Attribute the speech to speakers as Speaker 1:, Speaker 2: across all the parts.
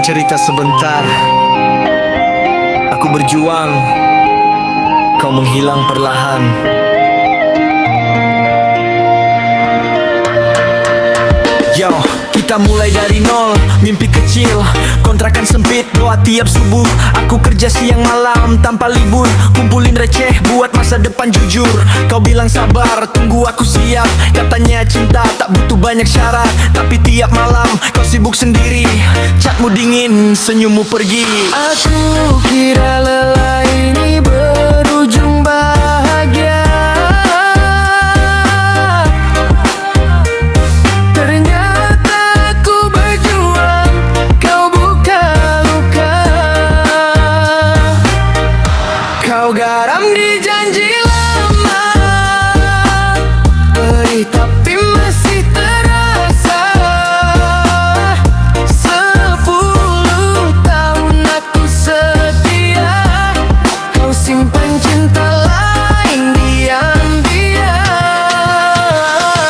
Speaker 1: cerita sebentar. Aku berjuang, kau menghilang perlahan. Yo, kita mulai dari nol, mimpi kecil, kontrakan sempit, doa tiap subuh. Aku kerja siang malam tanpa libur, kumpulin receh buat masa depan jujur. Kau bilang sabar, tunggu aku siap. Katanya cinta tak butuh banyak syarat, tapi tiap malam kau sibuk sendiri. Chatmu dingin, senyummu pergi. Aku kira lelah ini berujung bahagia. Kau garam di janji lama, perih tapi masih terasa. 10 tahun aku setia, kau simpan cinta lain diam-diam.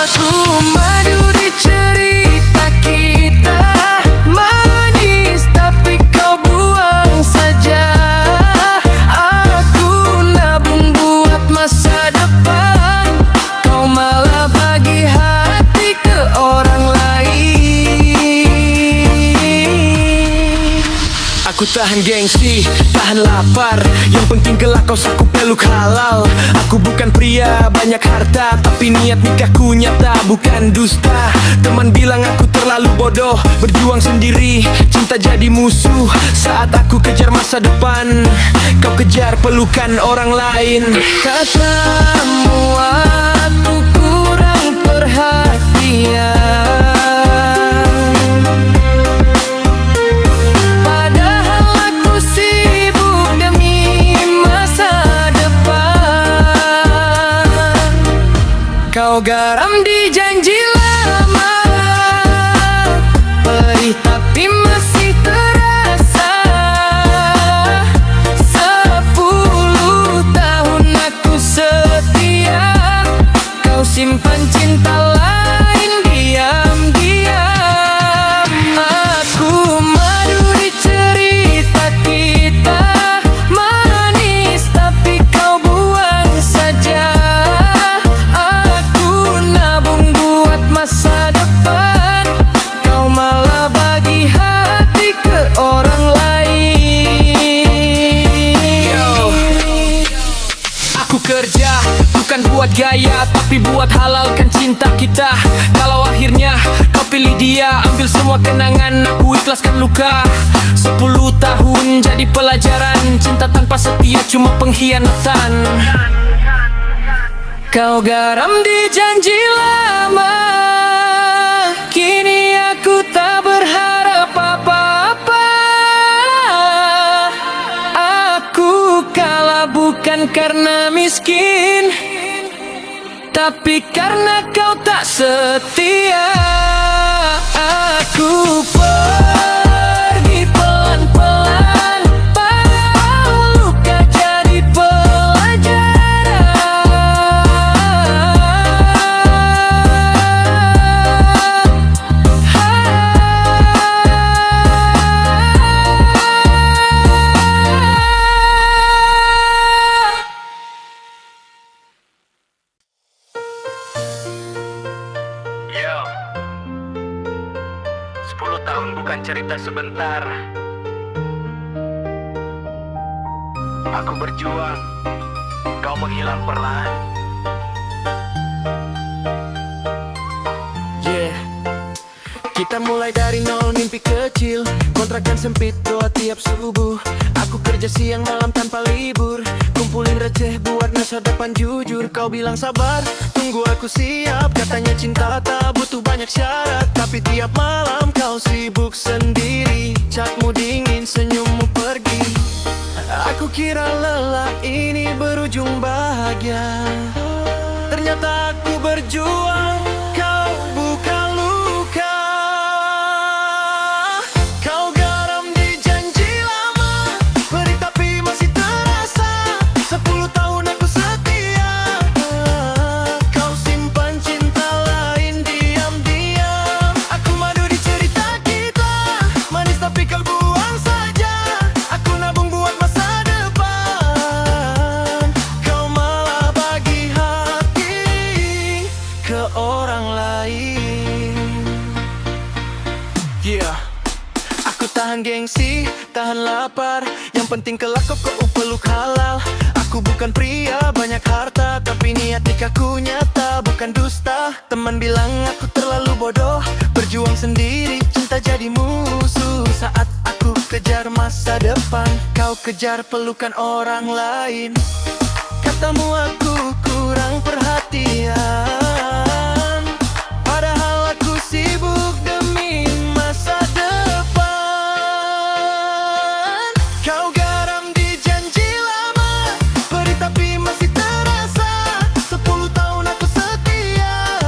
Speaker 1: Aku madu di cerita kita, manis tapi kau buang saja. Masa depan, kau malah bagi hati ke orang lain. Aku tahan gengsi, tahan lapar, yang penting kelak kau saku peluk halal. Aku bukan pria banyak harta, tapi niat nikahku nyata bukan dusta. Teman bilang aku terlalu bodoh, berjuang sendiri, cinta jadi musuh. Saat aku kejar masa depan, kau kejar pelukan orang lain. Katamu aku kurang perhatian, padahal aku sibuk demi masa depan. Kau garam di janji lama, perih tapi masih terasa. 10 tahun aku setia, kau simpan cinta lain diam-diam. Aku madu di cerita kita, manis tapi kau buang saja. Aku nabung buat masa depan, kau malah bagi hati ke orang lain. Aku kerja bukan buat gaya, tapi buat halalkan cinta kita. Kalau akhirnya kau pilih dia, ambil semua kenangan, aku ikhlaskan luka. 10 tahun jadi pelajaran, cinta tanpa setia cuma pengkhianatan. Kau garam di janji lama, kini aku tak berharap apa-apa. Aku kalah bukan karena miskin, tapi karena kau tak setia. Aku pergi pelan-pelan, bawa luka jadi Yo, 10 tahun bukan cerita sebentar. Aku berjuang, kau menghilang perlahan. Yeah, kita mulai dari nol, mimpi kecil, kontrakan sempit, doa tiap subuh. Aku kerja siang malam tanpa libur, kumpulin receh buat masa depan jujur. Kau bilang sabar, tunggu aku siap. Katanya cinta tak butuh banyak syarat, tapi tiap malam kau sibuk sendiri. Chatmu dingin, senyummu pergi. Aku kira lelah ini berujung bahagia, ternyata aku berjuang, kau buka luka. Kau garam di janji lama, perih tapi masih terasa. 10 tahun aku setia, kau simpan cinta lain diam-diam. Aku madu di cerita kita, manis tapi kalbu Tahan gengsi, tahan lapar, yang penting kelak kau peluk halal. Aku bukan pria banyak harta, tapi niat nikahku nyata, bukan dusta. Teman bilang aku terlalu bodoh, berjuang sendiri, cinta jadi musuh. Saat aku kejar masa depan, kau kejar pelukan orang lain. Katamu aku kurang perhatian, padahal aku sibuk demi masa depan. Kau garam di janji lama, perih tapi masih terasa. 10 tahun aku setia,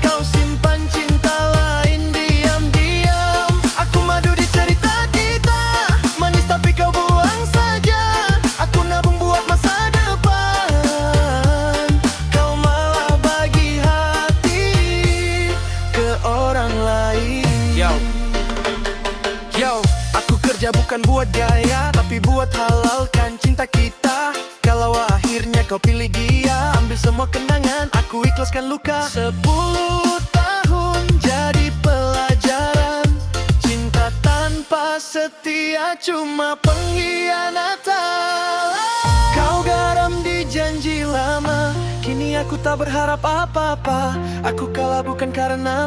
Speaker 1: kau simpan cinta lain diam-diam. Aku madu di cerita kita, manis tapi kau buang saja. Aku nabung buat masa depan, kau malah bagi hati ke orang lain. Yo, aku kerja bukan buat gaya, tapi buat halalkan cinta kita. Kalau akhirnya kau pilih dia, ambil semua kenangan, aku ikhlaskan luka. 10 tahun jadi pelajaran, cinta tanpa setia cuma pengkhianatan. Kau garam di janji lama, kini aku tak berharap apa-apa. Aku kalah bukan karena